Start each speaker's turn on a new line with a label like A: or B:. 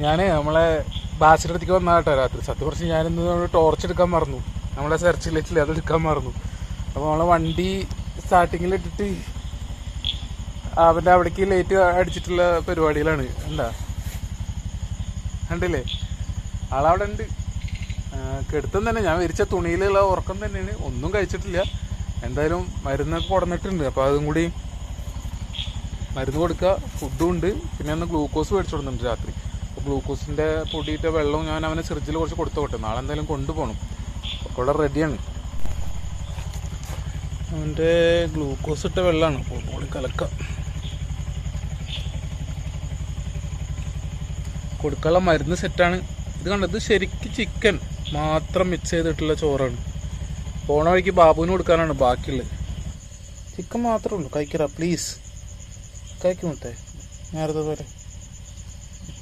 A: നമ്മളെ ബാസിൻ്റെ അടുത്തേക്ക് വന്നാൽ കേട്ടോ രാത്രി. സത്യം കുറച്ച് ഞാനിന്ന് ടോർച്ച് എടുക്കാൻ മറന്നു, നമ്മളെ സെർച്ച് ലൈറ്റിൽ അത് എടുക്കാൻ മറന്നു. അപ്പോൾ നമ്മളെ വണ്ടി സ്റ്റാർട്ടിങ്ങിലിട്ടിട്ട് അവൻ്റെ അവിടേക്ക് ലൈറ്റ് അടിച്ചിട്ടുള്ള പരിപാടികളാണ്. എന്താ കണ്ടില്ലേ, ആളവിടെ ഉണ്ട്. കെടുത്തം തന്നെ, ഞാൻ വിരിച്ച തുണിയിലുള്ള ഉറക്കം തന്നെയാണ്. ഒന്നും കഴിച്ചിട്ടില്ല. എന്തായാലും മരുന്നൊക്കെ കൊടുന്നിട്ടുണ്ട്. അപ്പോൾ അതും കൂടി മരുന്ന് കൊടുക്കുക, ഫുഡും ഉണ്ട്. പിന്നെ ഒന്ന് ഗ്ലൂക്കോസ് മേടിച്ചു കൊടുക്കുന്നുണ്ട് രാത്രി. അപ്പോൾ ഗ്ലൂക്കോസിൻ്റെ പൊടിയിട്ട വെള്ളവും ഞാൻ അവനെ ഫ്രിഡ്ജിൽ കുറച്ച് കൊടുത്തു വിട്ടെ. നാളെ എന്തായാലും കൊണ്ടുപോകണം. ഒക്കെ ഇവിടെ റെഡിയാണ്. അവൻ്റെ ഗ്ലൂക്കോസ് ഇട്ട വെള്ളമാണ്. കൂടി കലക്കാം. കൊടുക്കാനുള്ള മരുന്ന് സെറ്റാണ്. ഇത് കണ്ടത് ശരിക്കും ചിക്കൻ മാത്രം മിക്സ് ചെയ്തിട്ടുള്ള ചോറാണ്. പോണ വഴിക്ക് ബാബുവിന് കൊടുക്കാനാണ് ബാക്കിയുള്ളത്. ചിക്കൻ മാത്രമേ ഉള്ളൂ. കഴിക്കറ പ്ലീസ്, കഴിക്കുമത്തെ നേരത്തെ പോലെ.